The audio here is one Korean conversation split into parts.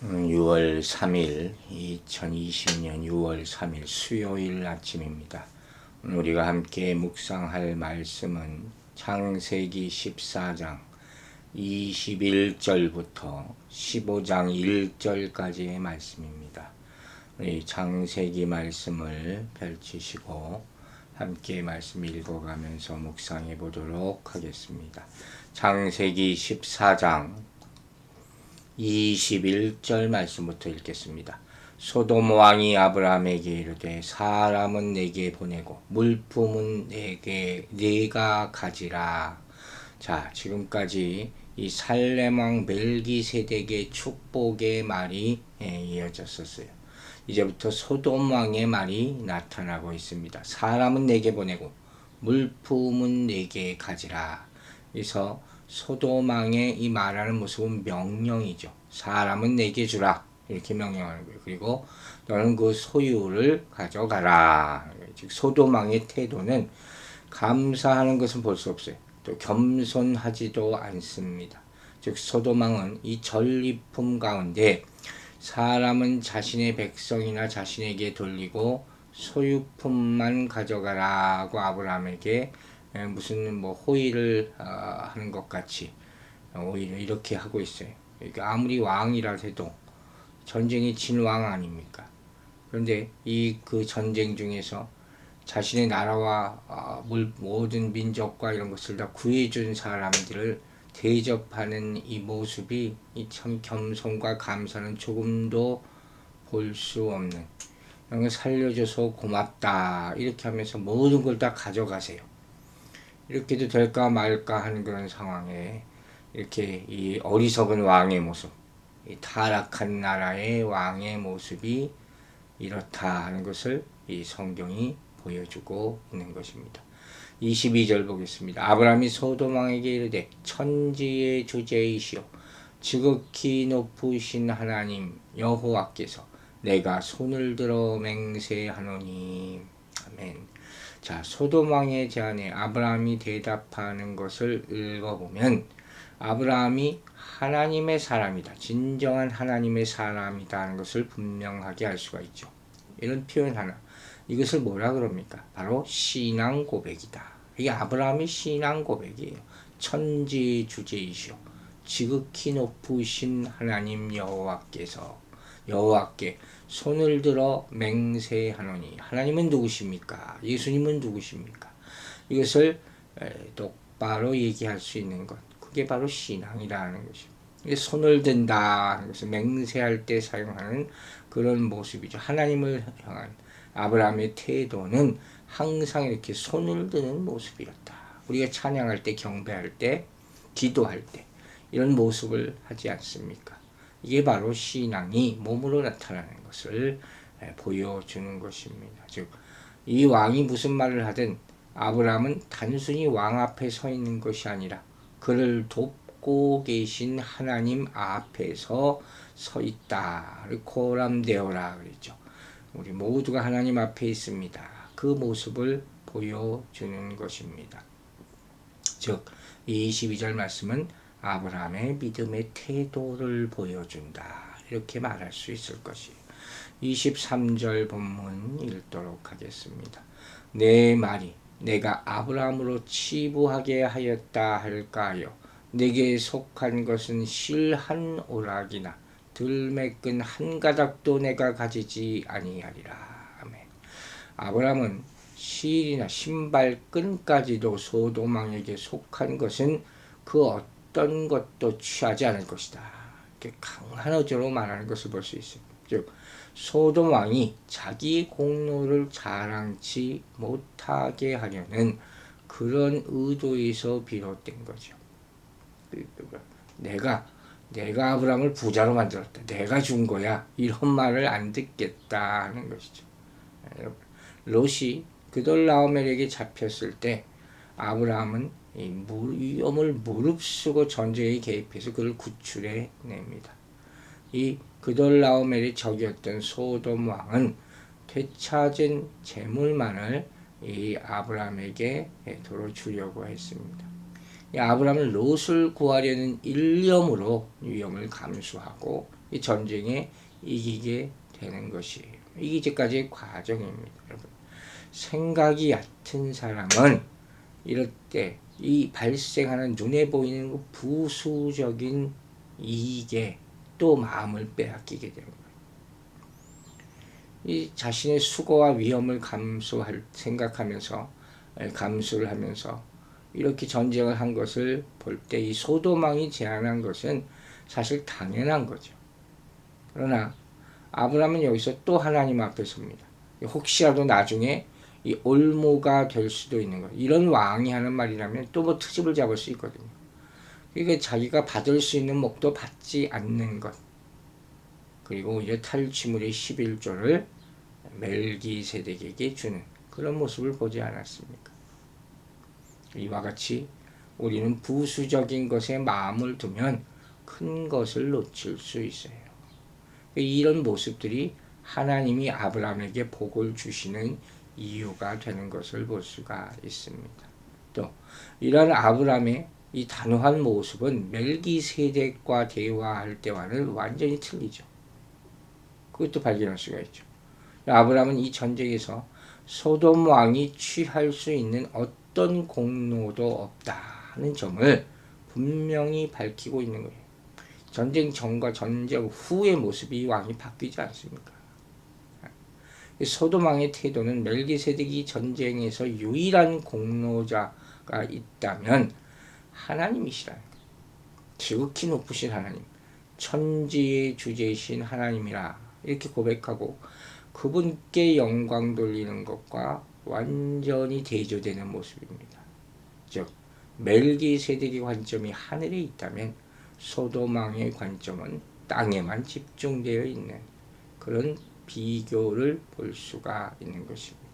6월 3일 2020년 6월 3일 수요일 아침입니다. 우리가 함께 묵상할 말씀은 창세기 14장 21절부터 15장 1절까지의 말씀입니다. 우리 창세기 말씀을 펼치시고 함께 말씀 읽어가면서 묵상해 보도록 하겠습니다. 창세기 14장 21절 말씀부터 읽겠습니다. 소돔 왕이 아브라함에게 이르되 사람은 내게 보내고 물품은 내가 가지라. 자, 지금까지 이 살렘 왕 멜기세덱의 축복의 말이 이어졌었어요. 이제부터 소돔 왕의 말이 나타나고 있습니다. 사람은 내게 보내고 물품은 내게 가지라. 그래서 소돔 왕의 이 말하는 모습은 명령이죠. 사람은 내게 주라. 이렇게 명령하는 거예요. 그리고 너는 그 소유를 가져가라. 즉 소돔 왕의 태도는 감사하는 것은 볼 수 없어요. 또 겸손하지도 않습니다. 즉 소돔 왕은 이 전리품 가운데 사람은 자신의 백성이나 자신에게 돌리고 소유품만 가져가라고 아브라함에게 무슨 호의를 하는 것 같이 오히려 이렇게 하고 있어요. 그러니까 아무리 왕이라 해도 전쟁이 진 왕 아닙니까? 그런데 그 전쟁 중에서 자신의 나라와 모든 민족과 이런 것을 다 구해준 사람들을 대접하는 이 모습이 참 겸손과 감사는 조금도 볼 수 없는, 이런 걸 살려줘서 고맙다 이렇게 하면서 모든 걸 다 가져가세요. 이렇게도 될까 말까 하는 그런 상황에 이렇게 이 어리석은 왕의 모습, 이 타락한 나라의 왕의 모습이 이렇다 하는 것을 이 성경이 보여주고 있는 것입니다. 22절 보겠습니다. 아브라함이 소돔 왕에게 이르되 천지의 주제이시오 지극히 높으신 하나님 여호와께서 내가 손을 들어 맹세하노니. 아멘. 자, 소돔 왕의 제안에 아브라함이 대답하는 것을 읽어보면 아브라함이 하나님의 사람이다, 진정한 하나님의 사람이다 하는 것을 분명하게 알 수가 있죠. 이런 표현 하나, 이것을 뭐라 그럽니까? 바로 신앙 고백이다. 이게 아브라함의 신앙 고백이에요. 천지 주제이시오 지극히 높으신 하나님 여호와께 손을 들어 맹세하노니. 하나님은 누구십니까? 예수님은 누구십니까? 이것을 똑바로 얘기할 수 있는 것, 그게 바로 신앙이라는 것입니다. 손을 든다 하는 것은 맹세할 때 사용하는 그런 모습이죠. 하나님을 향한 아브라함의 태도는 항상 이렇게 손을 드는 모습이었다. 우리가 찬양할 때, 경배할 때, 기도할 때 이런 모습을 하지 않습니까? 이게 바로 신앙이 몸으로 나타나는 것을 보여주는 것입니다. 즉, 이 왕이 무슨 말을 하든 아브라함은 단순히 왕 앞에 서 있는 것이 아니라 그를 돕고 계신 하나님 앞에서 서 있다. 코람데오라 그랬죠. 우리 모두가 하나님 앞에 있습니다. 그 모습을 보여주는 것입니다. 즉, 이 22절 말씀은 아브라함의 믿음의 태도를 보여준다, 이렇게 말할 수 있을 것이에요. 23절 본문 읽도록 하겠습니다. 내 말이 내가 아브라함으로 치부하게 하였다 할까요? 내게 속한 것은 실 한 오락이나 들매끈 한 가닥도 내가 가지지 아니하리라. 아멘. 아브라함은 실이나 신발끈까지도 소돔 왕에게 속한 것은 그 어떤 것도 취하지 않을 것이다. 이렇게 강한 어조로 말하는 것을 볼 수 있습니다. 즉, 소돔 왕이 자기 공로를 자랑치 못하게 하려는 그런 의도에서 비롯된 거죠. 내가 아브라함을 부자로 만들었다, 내가 준 거야, 이런 말을 안 듣겠다 하는 것이죠. 롯이 그돌라오멜에게 잡혔을 때 아브라함은 이 위험을 무릅쓰고 전쟁에 개입해서 그를 구출해 냅니다. 이 그돌라오멜의 적이었던 소돔 왕은 되찾은 재물만을 이 아브라함에게 도로 주려고 했습니다. 이 아브라함은 롯을 구하려는 일념으로 위험을 감수하고 이 전쟁에 이기게 되는 것이에요. 이기지까지의 과정입니다. 여러분, 생각이 얕은 사람은 이럴 때 이 발생하는 눈에 보이는 그 부수적인 이익에 또 마음을 빼앗기게 되는 거예요. 이 자신의 수고와 위험을 감수를 하면서 이렇게 전쟁을 한 것을 볼 때 이 소돔왕이 제안한 것은 사실 당연한 거죠. 그러나 아브라함은 여기서 또 하나님 앞에 섭니다. 혹시라도 나중에 이 올무가 될 수도 있는 것. 이런 왕이 하는 말이라면 또 뭐 트집을 잡을 수 있거든요. 그러니까 자기가 받을 수 있는 목도 받지 않는 것. 그리고 이제 탈취물의 11조를 멜기세덱에게 주는 그런 모습을 보지 않았습니까? 이와 같이 우리는 부수적인 것에 마음을 두면 큰 것을 놓칠 수 있어요. 이런 모습들이 하나님이 아브라함에게 복을 주시는 이유가 되는 것을 볼 수가 있습니다. 또 이러한 아브라함의 이 단호한 모습은 멜기세덱과 대화할 때와는 완전히 틀리죠. 그것도 발견할 수가 있죠. 아브라함은 이 전쟁에서 소돔 왕이 취할 수 있는 어떤 공로도 없다는 점을 분명히 밝히고 있는 거예요. 전쟁 전과 전쟁 후의 모습이 왕이 바뀌지 않습니까? 소돔 왕의 태도는 멜기세덱이 전쟁에서 유일한 공로자가 있다면 하나님이시라는 거예요. 지극히 높으신 하나님, 천지의 주제이신 하나님이라 이렇게 고백하고 그분께 영광 돌리는 것과 완전히 대조되는 모습입니다. 즉 멜기세덱의 관점이 하늘에 있다면 소돔 왕의 관점은 땅에만 집중되어 있는 그런 비교를 볼 수가 있는 것입니다.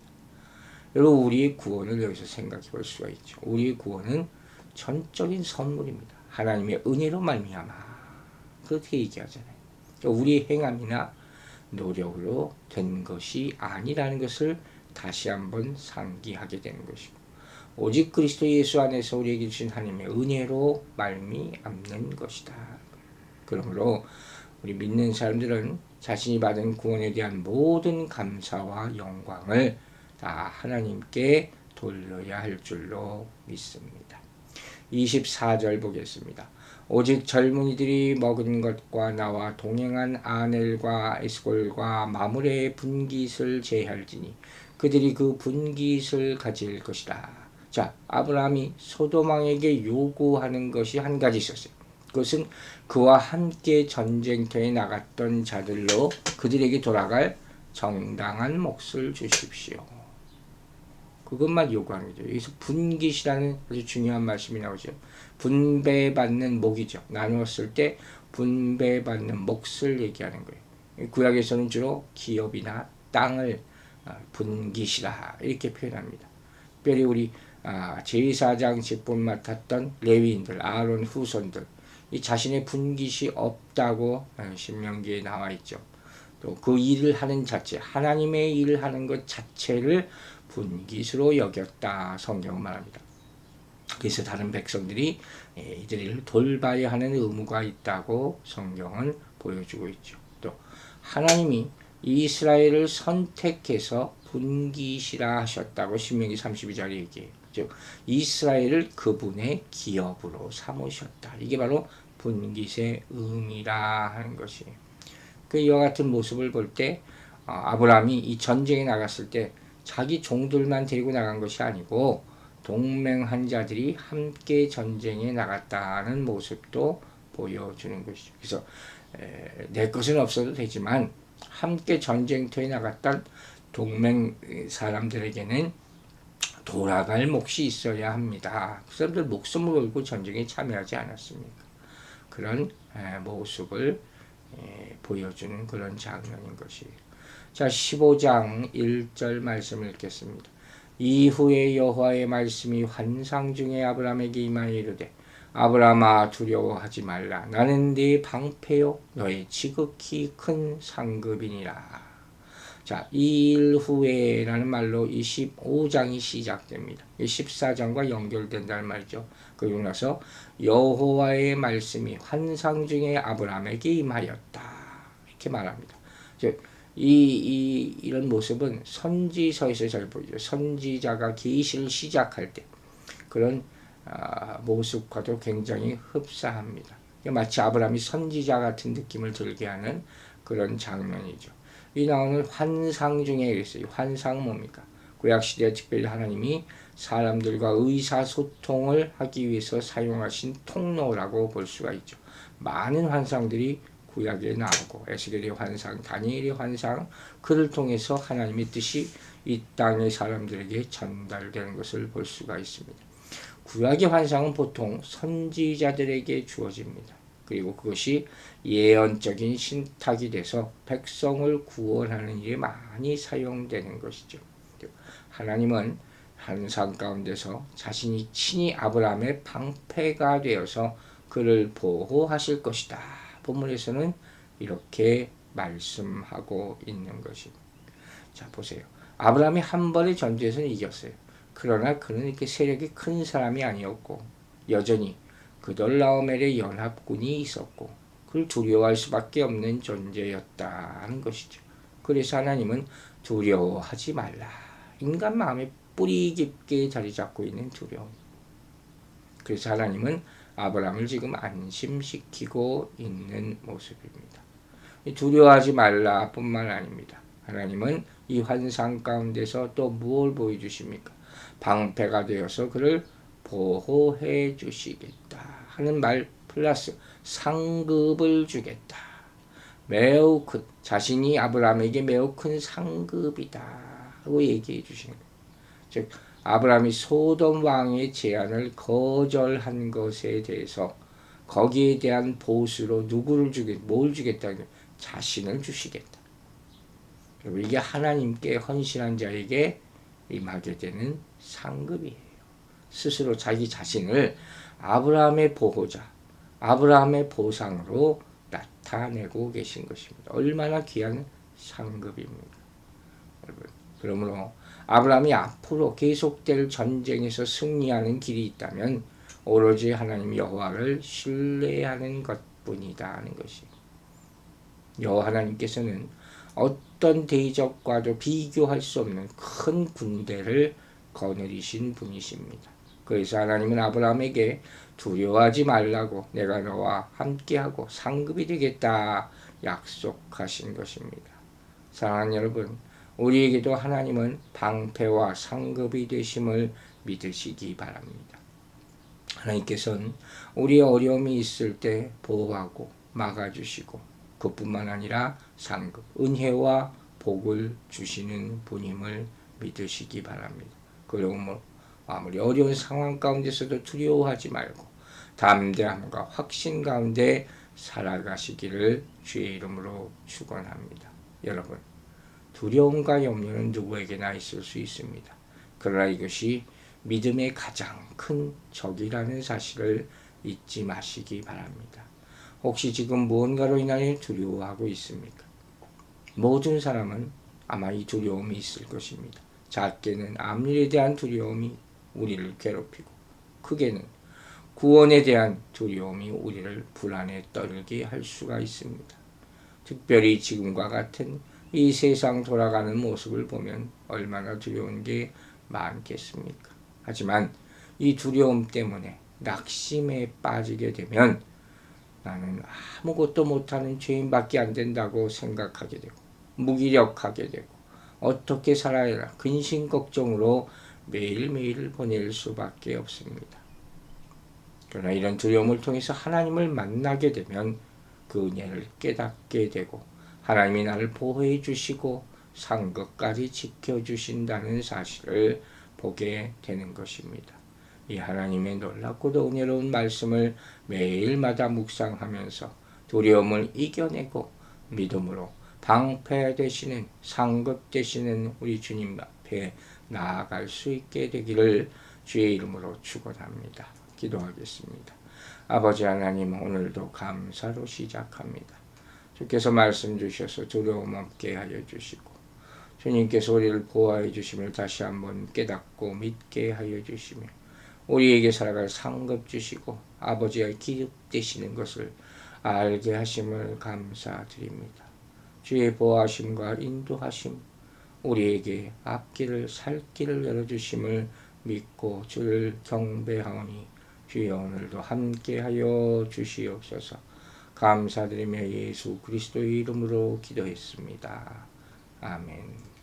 여러분, 우리의 구원을 여기서 생각해 볼 수가 있죠. 우리의 구원은 전적인 선물입니다. 하나님의 은혜로 말미암아 그렇게 얘기하잖아요. 그러니까 우리의 행함이나 노력으로 된 것이 아니라는 것을 다시 한번 상기하게 되는 것이고, 오직 그리스도 예수 안에서 우리에게 주신 하나님의 은혜로 말미암는 것이다. 그러므로 우리 믿는 사람들은 자신이 받은 구원에 대한 모든 감사와 영광을 다 하나님께 돌려야 할 줄로 믿습니다. 24절 보겠습니다. 오직 젊은이들이 먹은 것과 나와 동행한 아넬과 에스골과 마므레의 분깃을 제할지니 그들이 그 분깃을 가질 것이라. 자, 아브라함이 소돔 왕에게 요구하는 것이 한 가지 있었어요. 그것은 그와 함께 전쟁터에 나갔던 자들로 그들에게 돌아갈 정당한 몫을 주십시오. 그것만 요구하는 거죠. 여기서 분깃이라는 아주 중요한 말씀이 나오죠. 분배받는 몫이죠. 나누었을 때 분배받는 몫을 얘기하는 거예요. 구약에서는 주로 기업이나 땅을 분깃이라 이렇게 표현합니다. 특별히 우리 제사장 직분 맡았던 레위인들, 아론 후손들, 이 자신의 분깃이 없다고 신명기에 나와 있죠. 또 그 일을 하는 자체, 하나님의 일을 하는 것 자체를 분깃으로 여겼다 성경은 말합니다. 그래서 다른 백성들이 이들을 돌봐야 하는 의무가 있다고 성경은 보여주고 있죠. 또 하나님이 이스라엘을 선택해서 분깃이라 하셨다고 신명기 32절에 얘기해요. 즉 이스라엘을 그분의 기업으로 삼으셨다. 이게 바로 분깃의 의미라 하는 것이에요. 그 이와 같은 모습을 볼 때 아브라함이 이 전쟁에 나갔을 때 자기 종들만 데리고 나간 것이 아니고 동맹한 자들이 함께 전쟁에 나갔다는 모습도 보여주는 것이죠. 그래서 내 것은 없어도 되지만 함께 전쟁터에 나갔던 동맹 사람들에게는 돌아갈 몫이 있어야 합니다. 그 사람들 목숨을 걸고 전쟁에 참여하지 않았습니까? 그런 모습을 보여주는 그런 장면인 것이에요. 자, 15장 1절 말씀을 읽겠습니다. 이후에 여호와의 말씀이 환상 중에 아브라함에게 임하여 이르되 아브라함아 두려워하지 말라. 나는 네 방패요 너의 지극히 큰 상급이니라. 자, 이 일 후에라는 말로 이 15장이 시작됩니다. 14장과 연결된다는 말이죠. 그리고 나서 여호와의 말씀이 환상 중에 아브라함에게 임하였다. 이렇게 말합니다. 이런 모습은 선지서에서 잘 보이죠. 선지자가 계시를 시작할 때 그런 모습과도 굉장히 흡사합니다. 마치 아브라함이 선지자 같은 느낌을 들게 하는 그런 장면이죠. 이 나오는 환상 중에 있어요. 환상 뭡니까? 구약시대에 특별히 하나님이 사람들과 의사소통을 하기 위해서 사용하신 통로라고 볼 수가 있죠. 많은 환상들이 구약에 나오고 에스겔의 환상, 다니엘의 환상, 그를 통해서 하나님의 뜻이 이 땅의 사람들에게 전달되는 것을 볼 수가 있습니다. 구약의 환상은 보통 선지자들에게 주어집니다. 그리고 그것이 예언적인 신탁이 돼서 백성을 구원하는 일에 많이 사용되는 것이죠. 하나님은 환상 가운데서 자신이 친히 아브라함의 방패가 되어서 그를 보호하실 것이다. 본문에서는 이렇게 말씀하고 있는 것입니다. 자, 보세요. 아브라함이 한 번의 전투에서는 이겼어요. 그러나 그는 이렇게 세력이 큰 사람이 아니었고 여전히 그돌라오멜의 연합군이 있었고 그를 두려워할 수밖에 없는 존재였다는 것이죠. 그래서 하나님은 두려워하지 말라. 인간 마음에 뿌리 깊게 자리 잡고 있는 두려움. 그래서 하나님은 아브라함을 지금 안심시키고 있는 모습입니다. 두려워하지 말라 뿐만 아닙니다. 하나님은 이 환상 가운데서 또 무엇을 보여주십니까? 방패가 되어서 그를 보호해 주시겠다 하는 말 플러스 상급을 주겠다. 매우 큰, 자신이 아브라함에게 매우 큰 상급이다 하고 얘기해 주시는 거예요. 즉 아브라함이 소돔 왕의 제안을 거절한 것에 대해서 거기에 대한 보수로 누구를 뭘 주겠다는 거예요? 자신을 주시겠다. 이게 하나님께 헌신한 자에게 임하게 되는 상급이에요. 스스로 자기 자신을 아브라함의 보호자, 아브라함의 보상으로 나타내고 계신 것입니다. 얼마나 귀한 상급입니까? 여러분, 그러므로 아브라함이 앞으로 계속될 전쟁에서 승리하는 길이 있다면 오로지 하나님 여호와를 신뢰하는 것뿐이다 하는 것입니다. 여호와 하나님께서는 어떤 대적과도 비교할 수 없는 큰 군대를 거느리신 분이십니다. 그래서 하나님은 아브라함에게 두려워하지 말라고 내가 너와 함께하고 상급이 되겠다 약속하신 것입니다. 사랑하는 여러분, 우리에게도 하나님은 방패와 상급이 되심을 믿으시기 바랍니다. 하나님께서는 우리의 어려움이 있을 때 보호하고 막아주시고 그뿐만 아니라 상급, 은혜와 복을 주시는 분임을 믿으시기 바랍니다. 그러므로 아무리 어려운 상황 가운데서도 두려워하지 말고 담대함과 확신 가운데 살아가시기를 주의 이름으로 축원합니다. 여러분, 두려움과 염려는 누구에게나 있을 수 있습니다. 그러나 이것이 믿음의 가장 큰 적이라는 사실을 잊지 마시기 바랍니다. 혹시 지금 무언가로 인하여 두려워하고 있습니까? 모든 사람은 아마 이 두려움이 있을 것입니다. 작게는 암일에 대한 두려움이 우리를 괴롭히고 크게는 구원에 대한 두려움이 우리를 불안에 떨게 할 수가 있습니다. 특별히 지금과 같은 이 세상 돌아가는 모습을 보면 얼마나 두려운 게 많겠습니까? 하지만 이 두려움 때문에 낙심에 빠지게 되면 나는 아무것도 못하는 죄인밖에 안 된다고 생각하게 되고 무기력하게 되고 어떻게 살아야 하나 근심 걱정으로 매일매일 보낼 수밖에 없습니다. 그러나 이런 두려움을 통해서 하나님을 만나게 되면 그 은혜를 깨닫게 되고 하나님이 나를 보호해 주시고 상급까지 지켜주신다는 사실을 보게 되는 것입니다. 이 하나님의 놀랍고도 은혜로운 말씀을 매일마다 묵상하면서 두려움을 이겨내고 믿음으로 방패 되시는 상급 되시는 우리 주님 앞에 나아갈 수 있게 되기를 주의 이름으로 축원합니다. 기도하겠습니다. 아버지 하나님, 오늘도 감사로 시작합니다. 주께서 말씀 주셔서 두려움 없게 하여 주시고 주님께서 우리를 보호해 주심을 다시 한번 깨닫고 믿게 하여 주시며 우리에게 살아갈 상급 주시고 아버지가 기득되시는 것을 알게 하심을 감사드립니다. 주의 보호하심과 인도하심, 우리에게 앞길을 살 길을 열어주심을 믿고 주를 경배하오니 주여 오늘도 함께하여 주시옵소서. 감사드리며 예수 그리스도의 이름으로 기도했습니다. 아멘.